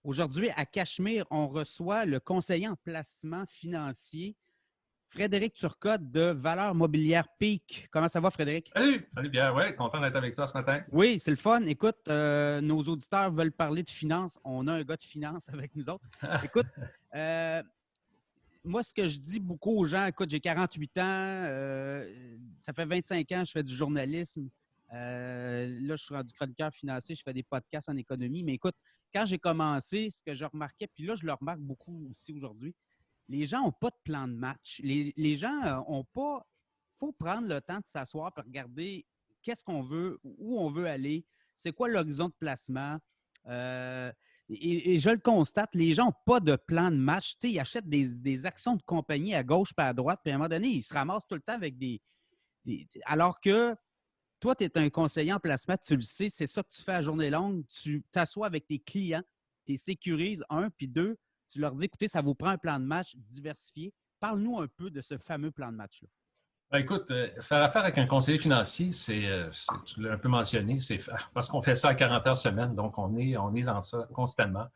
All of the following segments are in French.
Aujourd'hui, à Cachemire, on reçoit le conseiller en placement financier, Frédéric Turcotte de Valeurs Mobilières Peak. Comment ça va, Frédéric? Salut Pierre, ouais, content d'être avec toi ce matin. Oui, c'est le fun. Écoute, nos auditeurs veulent parler de finance. On a un gars de finance avec nous autres. Écoute, euh, moi, ce que je dis beaucoup aux gens, écoute, j'ai 48 ans, ça fait 25 ans que je fais du journalisme. Là, je suis rendu chroniqueur financier, je fais des podcasts en économie. Mais écoute, quand j'ai commencé, ce que je remarquais, puis là, je le remarque beaucoup aussi aujourd'hui, les gens n'ont pas de plan de match. Les gens n'ont pas. Il faut prendre le temps de s'asseoir et regarder qu'est-ce qu'on veut, où on veut aller, c'est quoi l'horizon de placement. Euh, et je le constate, les gens n'ont pas de plan de match. Tu sais, ils achètent des actions de compagnie à gauche et à droite, puis à un moment donné, ils se ramassent tout le temps avec alors que toi, tu es un conseiller en placement, tu le sais, c'est ça que tu fais à journée longue. Tu t'assois avec tes clients, tu les sécurises, un, puis deux, tu leur dis, écoutez, ça vous prend un plan de match diversifié. Parle-nous un peu de ce fameux plan de match-là. Ben, écoute, faire affaire avec un conseiller financier, tu l'as un peu mentionné, c'est parce qu'on fait ça à 40 heures semaine, donc on est dans ça constamment.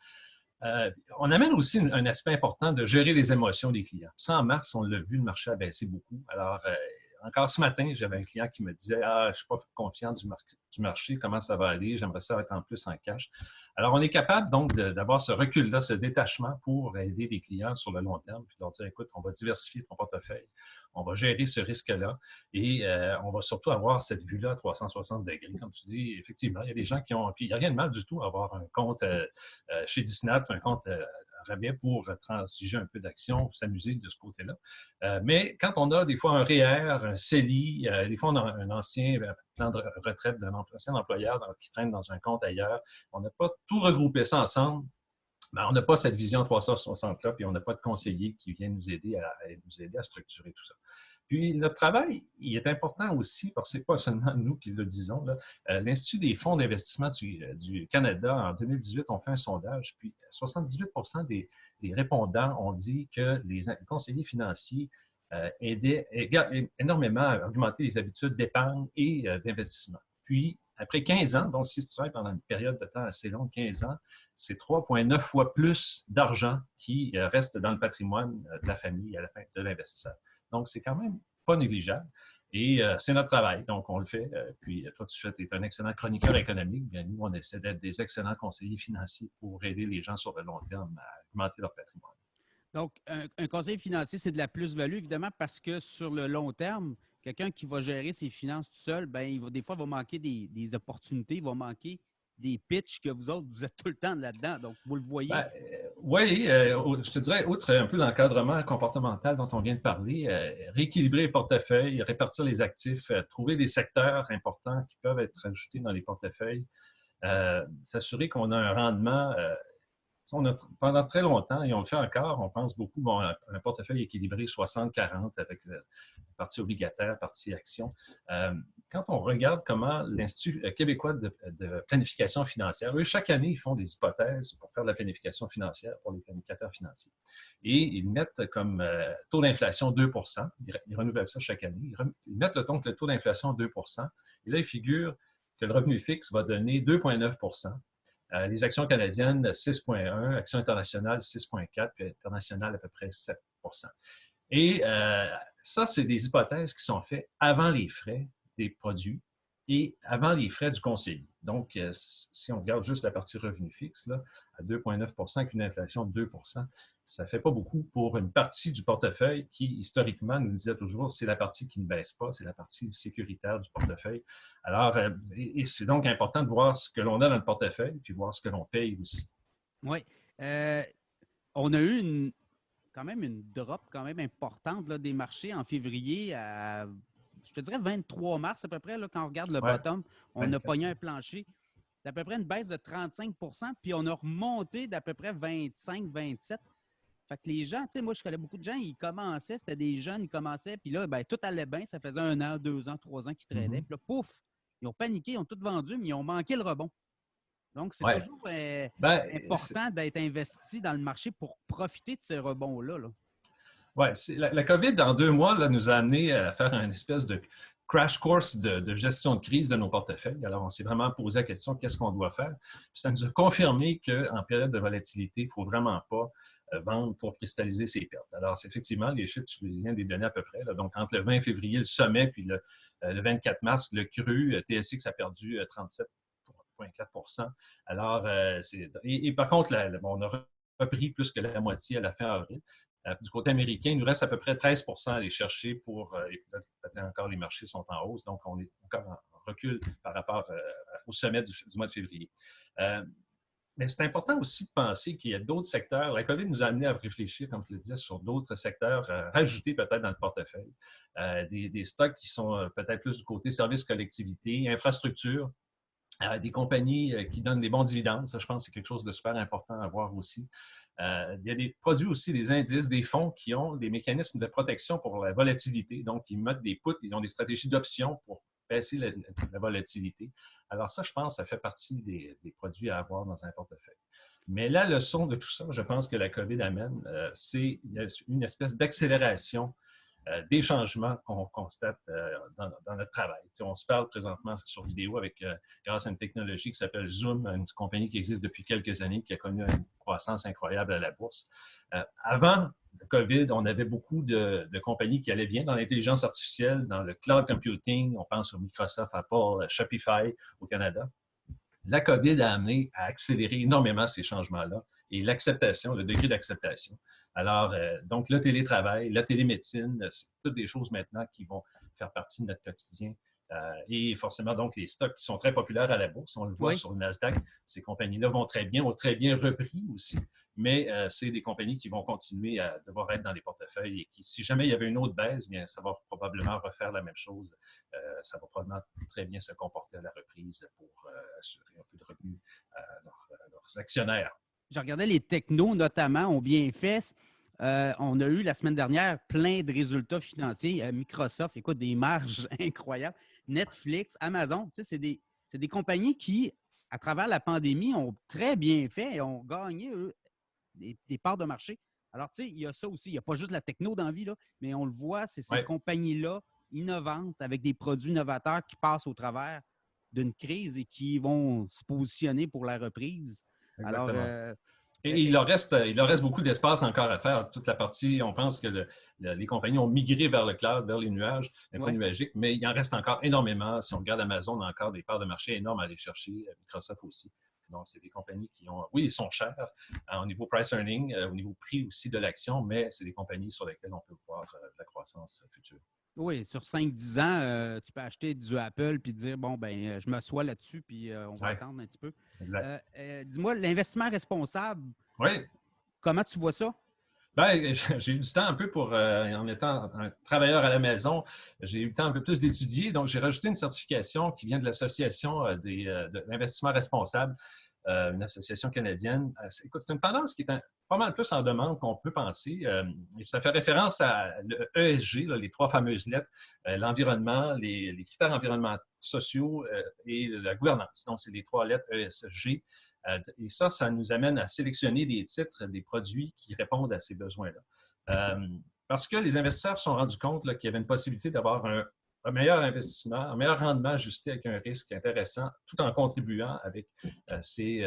On amène aussi un aspect important de gérer les émotions des clients. Ça, en mars, on l'a vu, le marché a baissé beaucoup. Alors, encore ce matin, j'avais un client qui me disait « Ah, je ne suis pas confiant du marché, comment ça va aller, j'aimerais ça être en plus en cash. » Alors, on est capable donc d'avoir ce recul-là, ce détachement pour aider les clients sur le long terme, puis leur dire « Écoute, on va diversifier ton portefeuille, on va gérer ce risque-là et on va surtout avoir cette vue-là à 360 degrés. » Comme tu dis, effectivement, il y a des gens qui ont, puis il n'y a rien de mal du tout à avoir un compte chez Disney, un compte rabais pour transiger un peu d'action, s'amuser de ce côté-là. Mais quand on a des fois un REER, un CELI, des fois on a un ancien plan de retraite d'un ancien employeur qui traîne dans un compte ailleurs, on n'a pas tout regroupé ça ensemble. Mais on n'a pas cette vision 360-là, puis on n'a pas de conseiller qui vient nous aider à structurer tout ça. Puis notre travail, il est important aussi, parce que ce n'est pas seulement nous qui le disons. L'Institut des fonds d'investissement du Canada, en 2018, on fait un sondage, puis 78 des répondants ont dit que les conseillers financiers aidaient énormément à augmenter les habitudes d'épargne et d'investissement. Puis, après 15 ans, donc si tu travailles pendant une période de temps assez longue, 15 ans, c'est 3,9 fois plus d'argent qui reste dans le patrimoine de la famille à la fin de l'investisseur. Donc, c'est quand même pas négligeable. Et c'est notre travail, donc on le fait. Puis toi, tu es un excellent chroniqueur économique. Bien, nous, on essaie d'être des excellents conseillers financiers pour aider les gens sur le long terme à augmenter leur patrimoine. Donc, un conseiller financier, c'est de la plus-value, évidemment, parce que sur le long terme, quelqu'un qui va gérer ses finances tout seul, ben, des fois, il va manquer des opportunités, il va manquer des pitchs que vous autres, vous êtes tout le temps là-dedans. Donc, vous le voyez. Ben, oui, je te dirais, outre un peu l'encadrement comportemental dont on vient de parler, rééquilibrer les portefeuilles, répartir les actifs, trouver des secteurs importants qui peuvent être ajoutés dans les portefeuilles, s'assurer qu'on a un rendement pendant très longtemps, et on le fait encore, on pense beaucoup, bon, un portefeuille équilibré 60-40 avec partie obligataire, partie action. Quand on regarde comment l'Institut québécois de planification financière, eux, chaque année, ils font des hypothèses pour faire de la planification financière pour les planificateurs financiers. Et ils mettent comme taux d'inflation 2 ils renouvellent ça chaque année. Ils mettent donc le taux d'inflation 2 et là, ils figurent que le revenu fixe va donner 2,9 les actions canadiennes, 6,1, actions internationales, 6,4, puis internationales, à peu près 7 Et ça, c'est des hypothèses qui sont faites avant les frais des produits et avant les frais du conseiller. Donc, si on regarde juste la partie revenu fixe, là, à 2,9 avec une inflation de 2 ça ne fait pas beaucoup pour une partie du portefeuille qui, historiquement, nous disait toujours, c'est la partie qui ne baisse pas, c'est la partie sécuritaire du portefeuille. Alors, et c'est donc important de voir ce que l'on a dans le portefeuille, puis voir ce que l'on paye aussi. Oui. Euh, on a eu quand même une drop quand même importante là, des marchés en février à, je te dirais, 23 mars à peu près, là, quand on regarde le Ouais, bottom, on a 24. pogné un plancher d'à peu près une baisse de 35 puis on a remonté d'à peu près 25-27. Fait que les gens, tu sais, moi, je connais beaucoup de gens, ils commençaient, c'était des jeunes, ils commençaient, puis là, ben, tout allait bien, ça faisait 1 an, 2 ans, 3 ans qu'ils tradaient. Mm-hmm. Puis là, pouf, ils ont paniqué, ils ont tout vendu, mais ils ont manqué le rebond. Donc, c'est Ouais. toujours Ben, important d'être investi dans le marché pour profiter de ces rebonds-là. Là. ouais, la COVID, dans 2 mois, là, nous a amené à faire une espèce de crash course de gestion de crise de nos portefeuilles. Alors, on s'est vraiment posé la question, qu'est-ce qu'on doit faire? Puis ça nous a confirmé qu'en période de volatilité, il ne faut vraiment pas vendre pour cristalliser ses pertes. Alors, c'est effectivement, les chiffres, tu viens de les donner à peu près. Là. Donc, entre le 20 février, le sommet, puis le 24 mars, le cru, TSX a perdu 37,4 %. Alors, et par contre, on a repris plus que la moitié à la fin avril. Du côté américain, il nous reste à peu près 13 % à aller chercher pour, et peut-être encore les marchés sont en hausse, donc on est encore en recul par rapport au sommet du mois de février. Mais c'est important aussi de penser qu'il y a d'autres secteurs. La COVID nous a amené à réfléchir, comme je le disais, sur d'autres secteurs rajoutés peut-être dans le portefeuille. Des stocks qui sont peut-être plus du côté services collectivités, infrastructures, des compagnies qui donnent des bons dividendes. Ça, je pense que c'est quelque chose de super important à voir aussi. Il y a des produits aussi, des indices, des fonds qui ont des mécanismes de protection pour la volatilité. Donc, ils mettent des puts, ils ont des stratégies d'options pour baisser la volatilité. Alors ça, je pense, ça fait partie des produits à avoir dans un portefeuille. Mais la leçon de tout ça, je pense que la COVID amène, c'est une espèce d'accélération des changements qu'on constate dans notre travail. On se parle présentement sur vidéo grâce à une technologie qui s'appelle Zoom, une compagnie qui existe depuis quelques années, qui a connu une croissance incroyable à la bourse. Avant le COVID, on avait beaucoup de compagnies qui allaient bien dans l'intelligence artificielle, dans le cloud computing. On pense au Microsoft, Apple, Shopify au Canada. La COVID a amené à accélérer énormément ces changements-là et l'acceptation, le degré d'acceptation. Alors, donc, le télétravail, la télémédecine, c'est toutes des choses maintenant qui vont faire partie de notre quotidien. Et forcément, donc, les stocks qui sont très populaires à la bourse, on le voit sur le Nasdaq, ces compagnies-là vont très bien repris aussi, mais c'est des compagnies qui vont continuer à devoir être dans les portefeuilles et qui, si jamais il y avait une autre baisse, bien, ça va probablement refaire la même chose. Ça va probablement très bien se comporter à la reprise pour assurer un peu de revenus à leurs actionnaires. Je regardais les technos, notamment, ont bien fait. On a eu la semaine dernière plein de résultats financiers. Microsoft, écoute, des marges incroyables. Netflix, Amazon, tu sais, c'est des compagnies qui, à travers la pandémie, ont très bien fait et ont gagné, eux, des parts de marché. Alors, tu sais, il y a ça aussi. Il n'y a pas juste la techno dans la vie, là, mais on le voit, c'est ces compagnies-là innovantes avec des produits novateurs qui passent au travers d'une crise et qui vont se positionner pour la reprise. Exactement. Alors, et il leur reste beaucoup d'espace encore à faire. Toute la partie, on pense que les compagnies ont migré vers le cloud, vers les nuages, l'info nuagique, mais il en reste encore énormément. Si on regarde Amazon, on a encore des parts de marché énormes à aller chercher, Microsoft aussi. Donc, c'est des compagnies qui ont, oui, ils sont chers au niveau price earning, au niveau prix aussi de l'action, mais c'est des compagnies sur lesquelles on peut voir de la croissance future. Oui, sur 5-10 ans, tu peux acheter du Apple puis dire, bon, ben, je m'assois là-dessus puis on va attendre un petit peu. Dis-moi, l'investissement responsable, comment tu vois ça? Ben, j'ai eu du temps un peu en étant un travailleur à la maison, j'ai eu le temps un peu plus d'étudier. Donc, j'ai rajouté une certification qui vient de l'Association de l'investissement responsable, une association canadienne. Écoute, c'est une tendance qui est pas mal plus en demande qu'on peut penser. Ça fait référence à l'ESG, les trois fameuses lettres, l'environnement, les critères environnementaux, sociaux et la gouvernance. Donc, c'est les trois lettres ESG. Et ça nous amène à sélectionner des titres, des produits qui répondent à ces besoins-là. Parce que les investisseurs se sont rendus compte qu'il y avait une possibilité d'avoir un meilleur investissement, un meilleur rendement ajusté avec un risque intéressant, tout en contribuant avec ces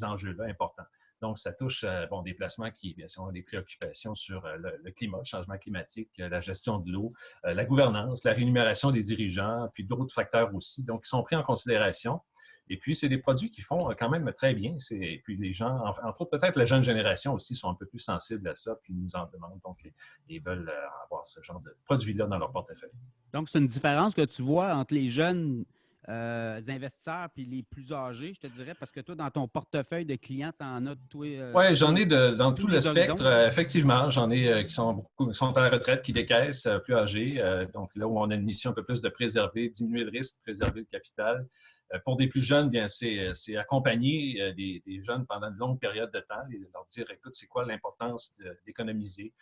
enjeux-là importants. Donc, ça touche des placements qui bien sûr, ont des préoccupations sur le climat, le changement climatique, la gestion de l'eau, la gouvernance, la rémunération des dirigeants, puis d'autres facteurs aussi. Donc, ils sont pris en considération. Et puis, c'est des produits qui font quand même très bien. Et puis, les gens, entre autres, peut-être la jeune génération aussi, sont un peu plus sensibles à ça, puis nous en demandent. Donc, ils veulent avoir ce genre de produits-là dans leur portefeuille. Donc, c'est une différence que tu vois entre les jeunes investisseurs et les plus âgés, je te dirais, parce que toi, dans ton portefeuille de clients, tu en as oui, j'en ai dans tout le spectre. Effectivement, j'en ai qui sont à la retraite, qui décaissent, plus âgés. Donc, là où on a une mission un peu plus de préserver, diminuer le risque, préserver le capital. Pour des plus jeunes, bien, c'est accompagner des jeunes pendant une longue période de temps et leur dire, écoute, c'est quoi l'importance d'économiser?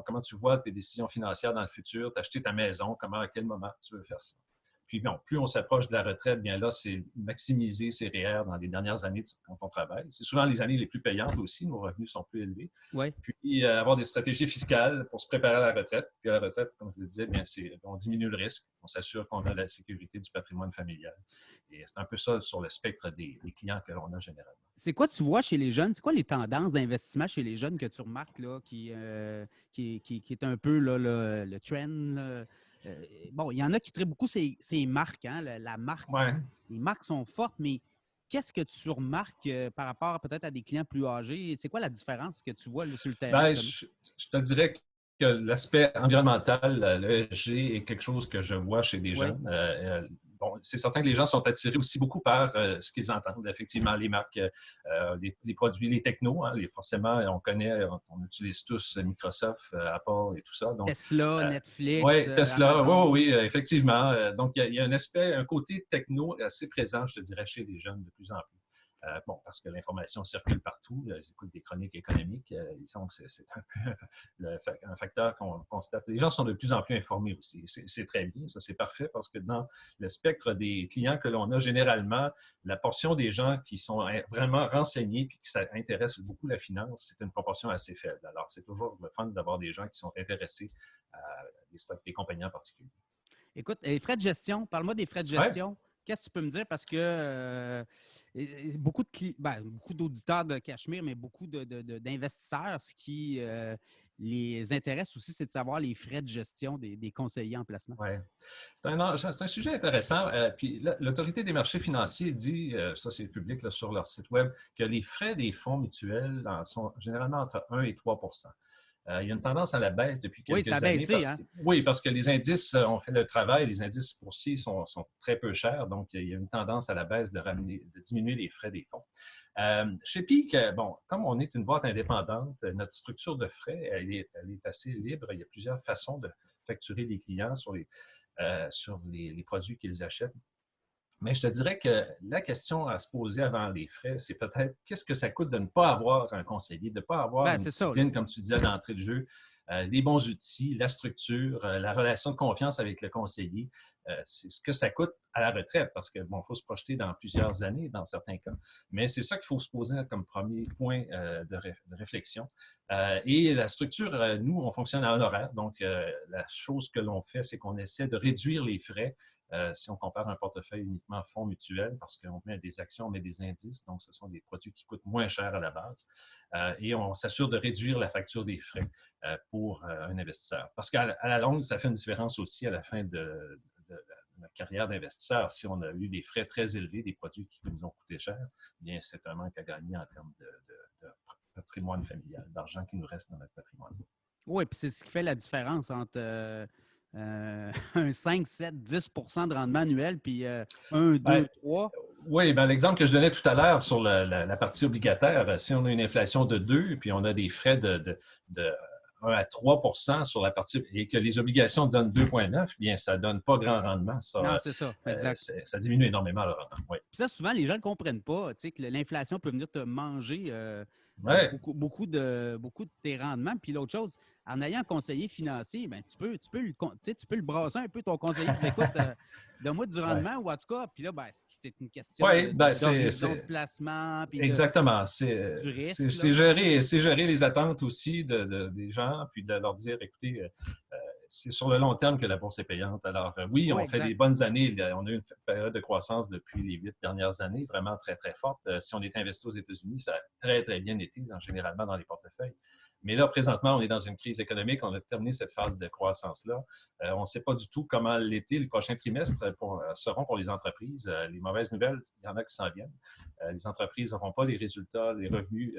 Comment tu vois tes décisions financières dans le futur? T'acheter ta maison, à quel moment tu veux faire ça? puis bon, plus on s'approche de la retraite, bien là, c'est maximiser ses REER dans les dernières années quand on travaille. C'est souvent les années les plus payantes aussi, nos revenus sont plus élevés. Ouais. Puis avoir des stratégies fiscales pour se préparer à la retraite. Puis à la retraite, comme je le disais, bien, on diminue le risque, on s'assure qu'on a la sécurité du patrimoine familial. Et c'est un peu ça sur le spectre des clients que l'on a généralement. C'est quoi tu vois chez les jeunes? C'est quoi les tendances d'investissement chez les jeunes que tu remarques là, qui est un peu là, le trend? Là? Bon, il y en a qui traitent beaucoup ces marques, hein, la marque. Ouais. Les marques sont fortes, mais qu'est-ce que tu remarques par rapport peut-être à des clients plus âgés? C'est quoi la différence que tu vois là, sur le terrain? Ben, je te dirais que l'aspect environnemental, le ESG, est quelque chose que je vois chez des jeunes. Bon, c'est certain que les gens sont attirés aussi beaucoup par ce qu'ils entendent. Effectivement, les marques, les produits, les technos, hein, forcément, on connaît, on utilise tous Microsoft, Apple et tout ça. Donc, Tesla, Netflix, oui, Tesla, Amazon. oui, effectivement. Donc, il y a un aspect, un côté techno assez présent, je te dirais, chez les jeunes de plus en plus. Bon, parce que l'information circule partout. Ils écoutent des chroniques économiques. Donc, c'est un peu un facteur qu'on constate. Les gens sont de plus en plus informés aussi. C'est très bien, ça, c'est parfait parce que dans le spectre des clients que l'on a, généralement, la portion des gens qui sont vraiment renseignés et qui s'intéressent beaucoup à la finance, c'est une proportion assez faible. Alors, c'est toujours le fun d'avoir des gens qui sont intéressés à des stocks des compagnies en particulier. Écoute, les frais de gestion, parle-moi des frais de gestion. Qu'est-ce que tu peux me dire? Parce que beaucoup d'auditeurs de Cachemire, mais beaucoup d'investisseurs, ce qui les intéresse aussi, c'est de savoir les frais de gestion des conseillers en placement. Oui. C'est un sujet intéressant. Puis l'Autorité des marchés financiers dit, ça c'est public là, sur leur site web, que les frais des fonds mutuels sont généralement entre 1 et 3 il y a une tendance à la baisse depuis quelques années. Baissé, hein? Oui, parce que les indices ont fait le travail, les indices boursiers sont très peu chers, donc il y a une tendance à la baisse de diminuer les frais des fonds. Chez PIC, bon, comme on est une boîte indépendante, notre structure de frais, elle est assez libre. Il y a plusieurs façons de facturer les clients sur les produits qu'ils achètent. Mais je te dirais que la question à se poser avant les frais, c'est peut-être qu'est-ce que ça coûte de ne pas avoir un conseiller, de ne pas avoir une discipline, comme tu disais, d'entrée de jeu, les bons outils, la structure, la relation de confiance avec le conseiller. C'est ce que ça coûte à la retraite, parce que bon, il faut se projeter dans plusieurs années, dans certains cas. Mais c'est ça qu'il faut se poser comme premier point de réflexion. Et la structure, nous, on fonctionne à honoraire. Donc, la chose que l'on fait, c'est qu'on essaie de réduire les frais. Si on compare un portefeuille uniquement fonds mutuels, parce qu'on met des actions, on met des indices, donc ce sont des produits qui coûtent moins cher à la base. Et on s'assure de réduire la facture des frais pour un investisseur. Parce qu'à la longue, ça fait une différence aussi à la fin de notre carrière d'investisseur. Si on a eu des frais très élevés, des produits qui nous ont coûté cher, bien c'est un manque à gagner en termes de patrimoine familial, d'argent qui nous reste dans notre patrimoine. Oui, puis c'est ce qui fait la différence entre un 5, 7, 10 de rendement annuel, puis 1, 2, 3. Oui, bien, l'exemple que je donnais tout à l'heure sur la partie obligataire, si on a une inflation de 2, puis on a des frais de 1 à 3 sur la partie, et que les obligations donnent 2,9, bien, ça ne donne pas grand rendement. Ça, non, c'est ça, exact. Ça diminue énormément le rendement. Oui. Puis ça, souvent, les gens ne comprennent pas, tu sais, que l'inflation peut venir te manger beaucoup de tes rendements. Puis l'autre chose, en ayant un conseiller financier, ben, tu peux le brasser un peu ton conseiller. Tu dis, écoute, donne-moi du rendement ou en tout cas, puis là, ben, c'est une question de placement. Puis exactement. Du risque. C'est gérer les attentes aussi des gens, puis de leur dire, écoutez, c'est sur le long terme que la bourse est payante. Alors, oui, on fait des bonnes années. On a eu une période de croissance depuis les 8 dernières années, vraiment très, très forte. Si on est investi aux États-Unis, ça a très, très bien été, généralement, dans les portefeuilles. Mais là, présentement, on est dans une crise économique. On a terminé cette phase de croissance-là. On ne sait pas du tout comment l'été, le prochain trimestre seront pour les entreprises. Les mauvaises nouvelles, il y en a qui s'en viennent. Les entreprises n'auront pas les résultats, les revenus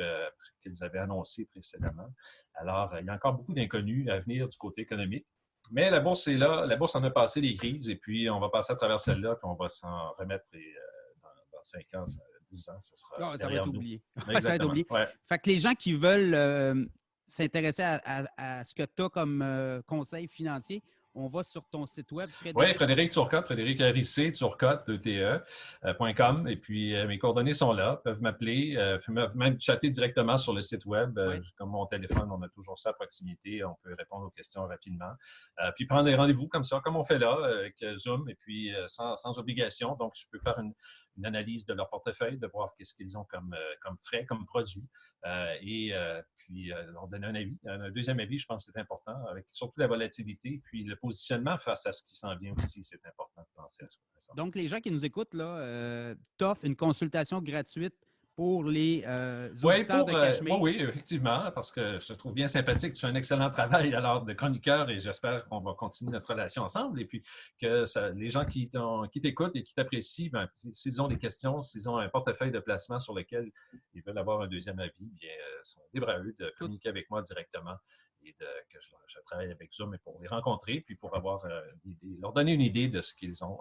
qu'ils avaient annoncés précédemment. Alors, il y a encore beaucoup d'inconnus à venir du côté économique. Mais la bourse est là. La bourse en a passé des crises et puis on va passer à travers celle-là puis on va s'en remettre dans 5 ans, 10 ans, ça sera ça va être oublié. Ça va être oublié. Ouais. Fait que les gens qui veulent s'intéresser à ce que tu as comme conseil financier, on va sur ton site web, Oui, Frédéric Turcotte, Frédéric RIC, Turcotte, .com. Et puis, mes coordonnées sont là. Peuvent m'appeler, peuvent même chatter directement sur le site web. Comme mon téléphone, on a toujours ça à proximité. On peut répondre aux questions rapidement. Puis, prendre des rendez-vous comme ça, comme on fait là, avec Zoom, et puis sans obligation. Donc, je peux faire une analyse de leur portefeuille, de voir qu'est-ce qu'ils ont comme frais, comme produits, et puis leur donner un avis. Un deuxième avis, je pense que c'est important, avec surtout la volatilité, puis le positionnement face à ce qui s'en vient aussi, c'est important de penser à ça. Donc, les gens qui nous écoutent, là, t'offrent une consultation gratuite pour les auditeurs de Cachemire. Oui, effectivement, parce que je te trouve bien sympathique. Tu fais un excellent travail alors de chroniqueur et j'espère qu'on va continuer notre relation ensemble. Et puis que les gens qui t'écoutent et qui t'apprécient, ben, s'ils ont des questions, s'ils ont un portefeuille de placement sur lequel ils veulent avoir un deuxième avis, bien, sont libres à eux de communiquer avec moi directement et que je travaille avec Zoom et pour les rencontrer, puis pour avoir leur donner une idée de ce qu'ils ont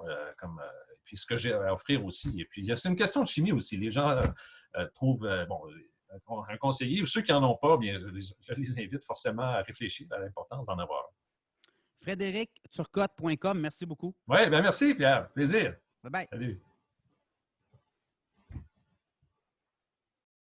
puis ce que j'ai à offrir aussi. Et puis, c'est une question de chimie aussi. Les gens trouvent un conseiller, ou ceux qui n'en ont pas, bien, je les invite forcément à réfléchir à l'importance d'en avoir. FrédéricTurcotte.com, merci beaucoup. Oui, bien merci, Pierre. Plaisir. Bye bye. Salut.